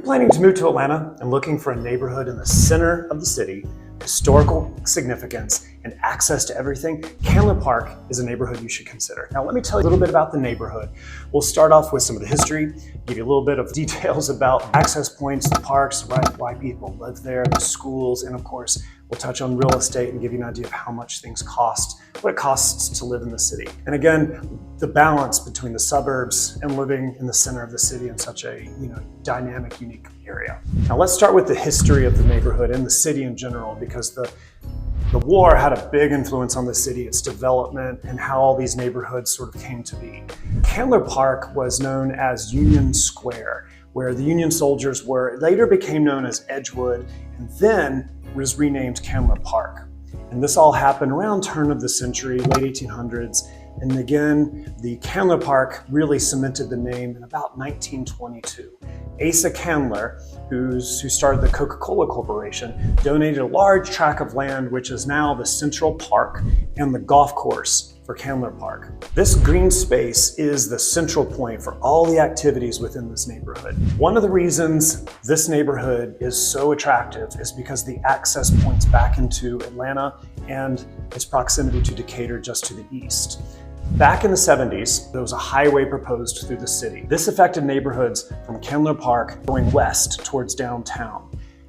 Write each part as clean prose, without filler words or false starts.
planning to move to Atlanta and looking for a neighborhood in the center of the city, historical significance, and access to everything, Candler Park is a neighborhood you should consider. Now, let me tell you a little bit about the neighborhood. We'll start off with some of the history, give you a little bit of details about access points, the parks, why people live there, the schools, and of course, we'll touch on real estate and give you an idea of how much things cost, what it costs to live in the city. And again, the balance between the suburbs and living in the center of the city in such a dynamic, unique area. Now let's start with the history of the neighborhood and the city in general, because the war had a big influence on the city, its development, and how all these neighborhoods sort of came to be. Candler Park was known as Union Square, where the Union soldiers were. It later became known as Edgewood, and then was renamed Candler Park. And this all happened around turn of the century, late 1800s. And again, the Candler Park really cemented the name in about 1922. Asa Candler, who started the Coca-Cola Corporation, donated a large tract of land, which is now the Central Park and the golf course for Candler Park. This green space is the central point for all the activities within this neighborhood. One of the reasons this neighborhood is so attractive is because the access points back into Atlanta and its proximity to Decatur just to the east. Back in the 70s, there was a highway proposed through the city. This affected neighborhoods from Candler Park going west towards downtown.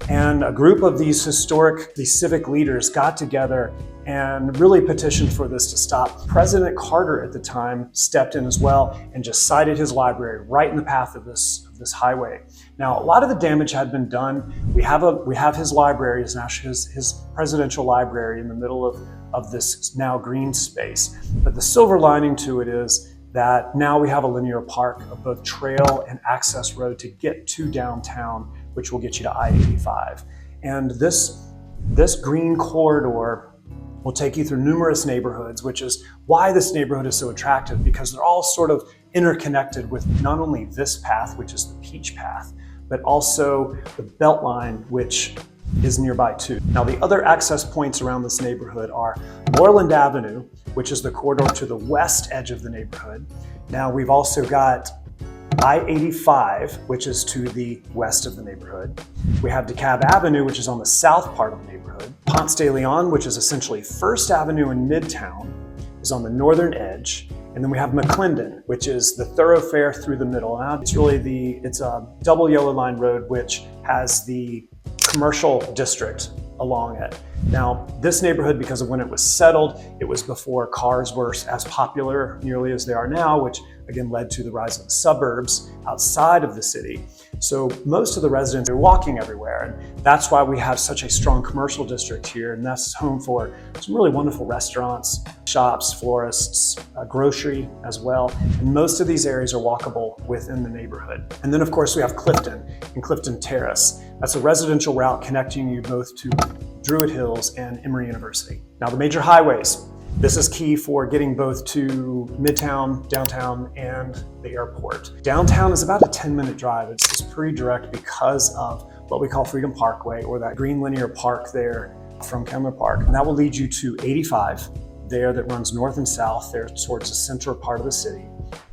And a group of these civic leaders got together and really petitioned for this to stop. President Carter at the time stepped in as well and just cited his library right in the path of this highway. Now, a lot of the damage had been done. We have his library, his presidential library in the middle of this now green space. But the silver lining to it is that now we have a linear park of both trail and access road to get to downtown, which will get you to I-85. And this green corridor will take you through numerous neighborhoods, which is why this neighborhood is so attractive, because they're all sort of interconnected with not only this path, which is the Peach Path, but also the Beltline, which is nearby too. Now, the other access points around this neighborhood are Moreland Avenue, which is the corridor to the west edge of the neighborhood. Now, we've also got I-85, which is to the west of the neighborhood. We have DeKalb Avenue, which is on the south part of the neighborhood. Ponce de Leon, which is essentially First Avenue in Midtown, is on the northern edge. And then we have McClendon, which is the thoroughfare through the middle. Now, it's a double yellow line road, which has the commercial district along it. Now, this neighborhood, because of when it was settled, it was before cars were as popular nearly as they are now, which again led to the rise of the suburbs outside of the city. So most of the residents are walking everywhere, and that's why we have such a strong commercial district here, and that's home for some really wonderful restaurants, shops, florists, grocery as well. And most of these areas are walkable within the neighborhood. And then of course we have Clifton and Clifton Terrace. That's a residential route connecting you both to Druid Hills and Emory University. Now, the major highways. This is key for getting both to Midtown, downtown, and the airport. Downtown is about a 10-minute drive. It's pretty direct because of what we call Freedom Parkway, or that green linear park there from Candler Park. And that will lead you to 85 there that runs north and south there towards the central part of the city.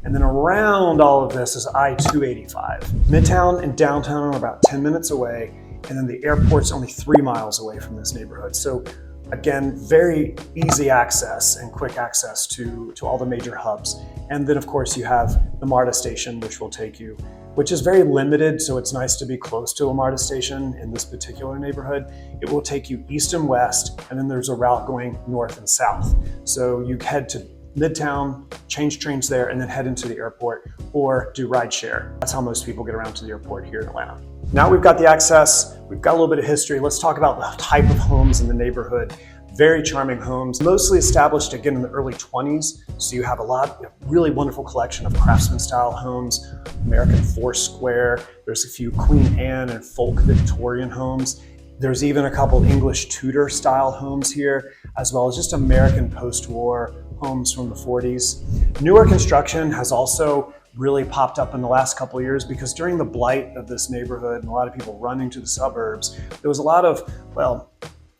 And then around all of this is I-285. Midtown and downtown are about 10 minutes away, and then the airport's only 3 miles away from this neighborhood. So again, very easy access and quick access to all the major hubs. And then of course you have the MARTA station, which is very limited, so it's nice to be close to a MARTA station in this particular neighborhood. It will take you east and west, and then there's a route going north and south. So you head to Midtown, change trains there, and then head into the airport or do rideshare. That's how most people get around to the airport here in Atlanta. Now we've got the access, we've got a little bit of history. Let's talk about the type of homes in the neighborhood. Very charming homes, mostly established again in the early 20s. So you have really wonderful collection of Craftsman style homes, American Foursquare. There's a few Queen Anne and folk Victorian homes. There's even a couple English Tudor style homes here, as well as just American post-war homes from the 40s. Newer construction has also really popped up in the last couple of years, because during the blight of this neighborhood and a lot of people running to the suburbs, there was a lot of,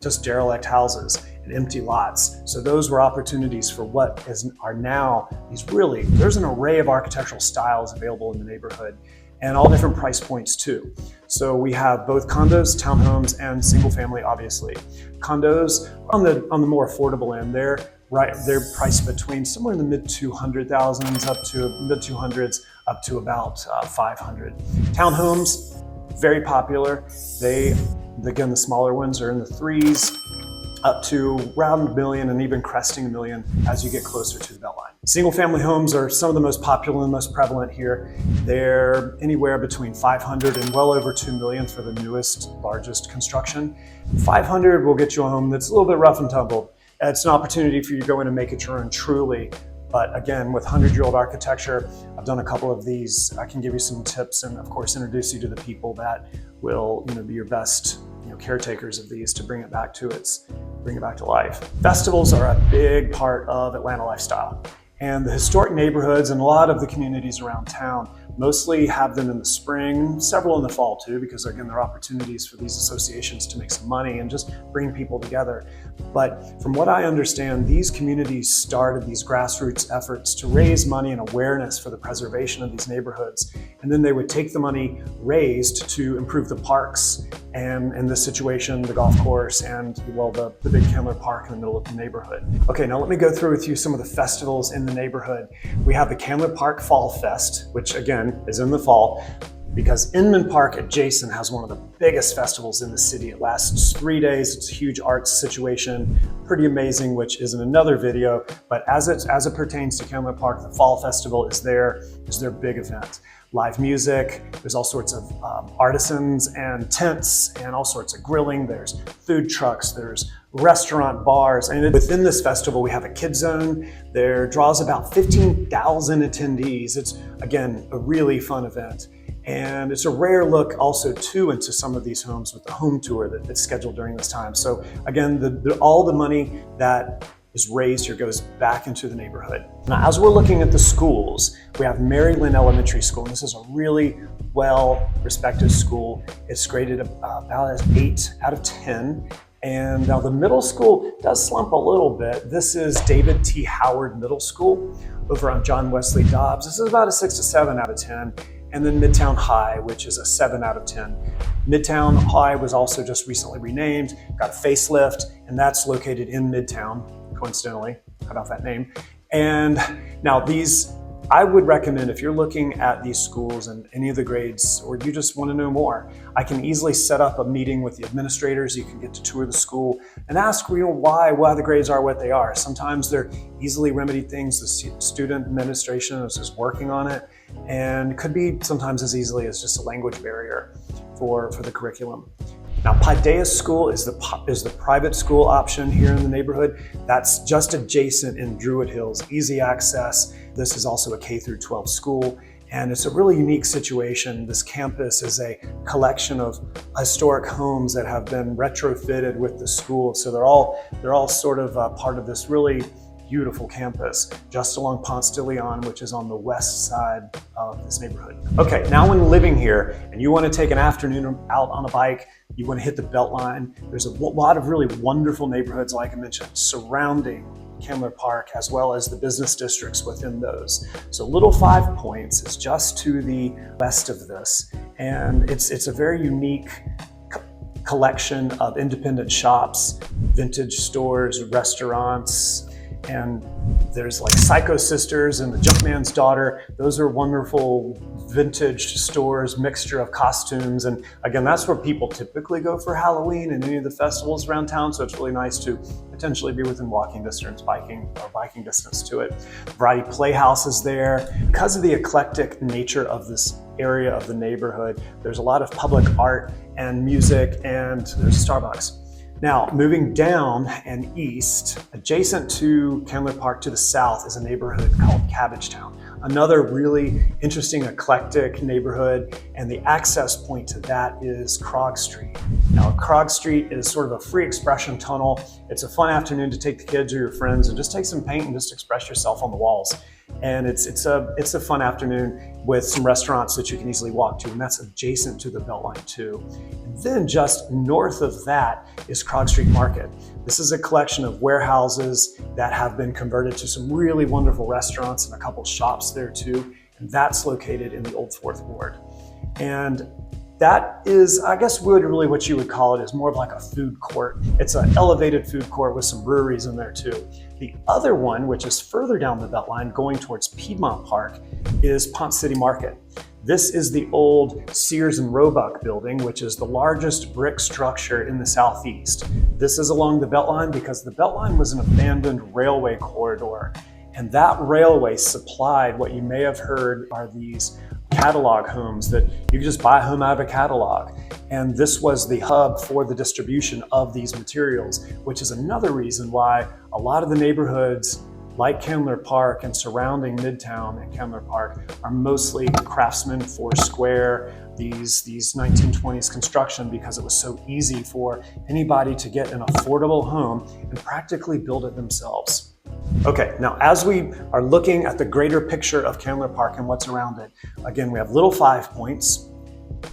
just derelict houses and empty lots. So those were opportunities for are now there's an array of architectural styles available in the neighborhood. and all different price points too. So we have both condos, townhomes, and single family, obviously. Condos on the more affordable end, they're priced between somewhere in the mid 200,000s up to mid 200s up to about 500. Townhomes, very popular. Again, the smaller ones are in the threes up to around $1 million and even cresting $1 million as you get closer to the Beltline. Single family homes are some of the most popular and most prevalent here. They're anywhere between 500 and well over 2 million for the newest, largest construction. 500 will get you a home that's a little bit rough and tumble. It's an opportunity for you to go in and make it your own truly. But again, with 100-year-old architecture, I've done a couple of these. I can give you some tips and of course introduce you to the people that will be your best caretakers of these to bring it back to life. Festivals are a big part of Atlanta lifestyle. And the historic neighborhoods and a lot of the communities around town mostly have them in the spring, several in the fall too, because again, there are opportunities for these associations to make some money and just bring people together. But from what I understand, these communities started these grassroots efforts to raise money and awareness for the preservation of these neighborhoods. And then they would take the money raised to improve the parks, and in this situation, the golf course and, well, the big Candler Park in the middle of the neighborhood. Okay, now let me go through with you some of the festivals in the neighborhood. We have the Candler Park Fall Fest, which again is in the fall, because Inman Park adjacent has one of the biggest festivals in the city. It lasts 3 days. It's a huge arts situation, pretty amazing, which is in another video. But as it pertains to Candler Park, the Fall Festival is their big event. Live music, there's all sorts of artisans and tents and all sorts of grilling. There's food trucks, there's restaurant bars. And within this festival, we have a kid zone. There draws about 15,000 attendees. It's, again, a really fun event. And it's a rare look also too into some of these homes with the home tour that's scheduled during this time. So again, all the money that is raised here goes back into the neighborhood. Now, as we're looking at the schools, we have Mary Lynn Elementary School. And this is a really well-respected school. It's graded about an 8 out of 10. And now the middle school does slump a little bit. This is David T. Howard Middle School over on John Wesley Dobbs. This is about a 6 to 7 out of 10. And then Midtown High, which is a 7 out of 10. Midtown High was also just recently renamed, got a facelift, and that's located in Midtown, coincidentally. How about that name? And now these, I would recommend if you're looking at these schools and any of the grades, or you just want to know more, I can easily set up a meeting with the administrators. You can get to tour the school and ask why the grades are what they are. Sometimes they're easily remedied things. The student administration is just working on it, and it could be sometimes as easily as just a language barrier for the curriculum. Now, Paideia School is the private school option here in the neighborhood. That's just adjacent in Druid Hills, easy access. This is also a K through 12 school, and it's a really unique situation. This campus is a collection of historic homes that have been retrofitted with the school. So they're all sort of part of this really beautiful campus just along Ponce de Leon, which is on the west side of this neighborhood. Okay, now when living here and you want to take an afternoon out on a bike, you want to hit the Beltline, there's a lot of really wonderful neighborhoods, like I mentioned, surrounding Candler Park, as well as the business districts within those. So Little Five Points is just to the west of this, and it's a very unique collection of independent shops, vintage stores, restaurants, and there's like Psycho Sisters and the Junkman's Daughter. Those are wonderful vintage stores, mixture of costumes. And again, that's where people typically go for Halloween and any of the festivals around town. So it's really nice to potentially be within walking distance, biking distance to it. Variety Playhouse is there. Because of the eclectic nature of this area of the neighborhood, there's a lot of public art and music, and there's Starbucks. Now, moving down and east, adjacent to Candler Park to the south is a neighborhood called Cabbagetown. Another really interesting, eclectic neighborhood, and the access point to that is Krog Street. Now, Krog Street is sort of a free expression tunnel. It's a fun afternoon to take the kids or your friends and just take some paint and just express yourself on the walls. And it's a fun afternoon with some restaurants that you can easily walk to, and that's adjacent to the Beltline too. And then just north of that is Krog Street Market. This is a collection of warehouses that have been converted to some really wonderful restaurants and a couple shops there too, and that's located in the Old Fourth Ward. And that is, I guess, really what you would call it is more of like a food court. It's an elevated food court with some breweries in there too. The other one, which is further down the Beltline going towards Piedmont Park, is Ponce City Market. This is the old Sears and Roebuck building, which is the largest brick structure in the Southeast. This is along the Beltline because the Beltline was an abandoned railway corridor. And that railway supplied what you may have heard are these catalog homes that you could just buy a home out of a catalog. And this was the hub for the distribution of these materials, which is another reason why a lot of the neighborhoods like Candler Park and surrounding Midtown and Candler Park are mostly Craftsman, Foursquare, these 1920s construction, because it was so easy for anybody to get an affordable home and practically build it themselves. Okay, now as we are looking at the greater picture of Candler Park and what's around it, again, we have Little Five Points,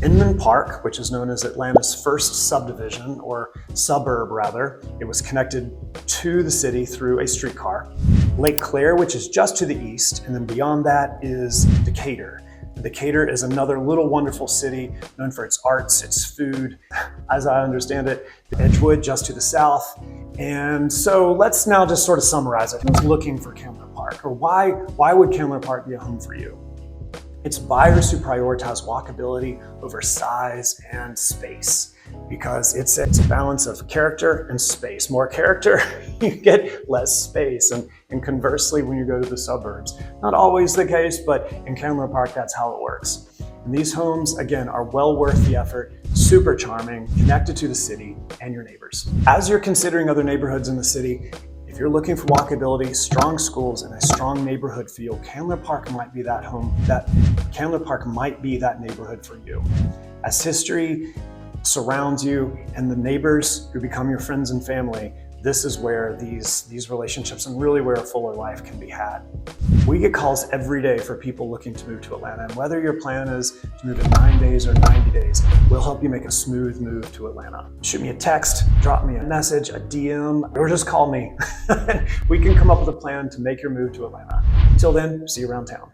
Inman Park, which is known as Atlanta's first subdivision, or suburb rather. It was connected to the city through a streetcar. Lake Claire, which is just to the east, and then beyond that is Decatur. Decatur is another little wonderful city known for its arts, its food, as I understand it. Edgewood just to the south. And so let's now just sort of summarize it. Who's looking for Candler Park, or why would Candler Park be a home for you? It's buyers who prioritize walkability over size and space, because it's a balance of character and space. More character, you get less space. And conversely, when you go to the suburbs, not always the case, but in Candler Park, that's how it works. And these homes, again, are well worth the effort, super charming, connected to the city and your neighbors. As you're considering other neighborhoods in the city, if you're looking for walkability, strong schools, and a strong neighborhood feel, Candler Park might be that Candler Park might be that neighborhood for you. As history surrounds you and the neighbors who become your friends and family, this is where these relationships and really where a fuller life can be had. We get calls every day for people looking to move to Atlanta, and whether your plan is to move in 9 days or 90 days, we'll help you make a smooth move to Atlanta. Shoot me a text, drop me a message, a DM, or just call me. We can come up with a plan to make your move to Atlanta. Until then, see you around town.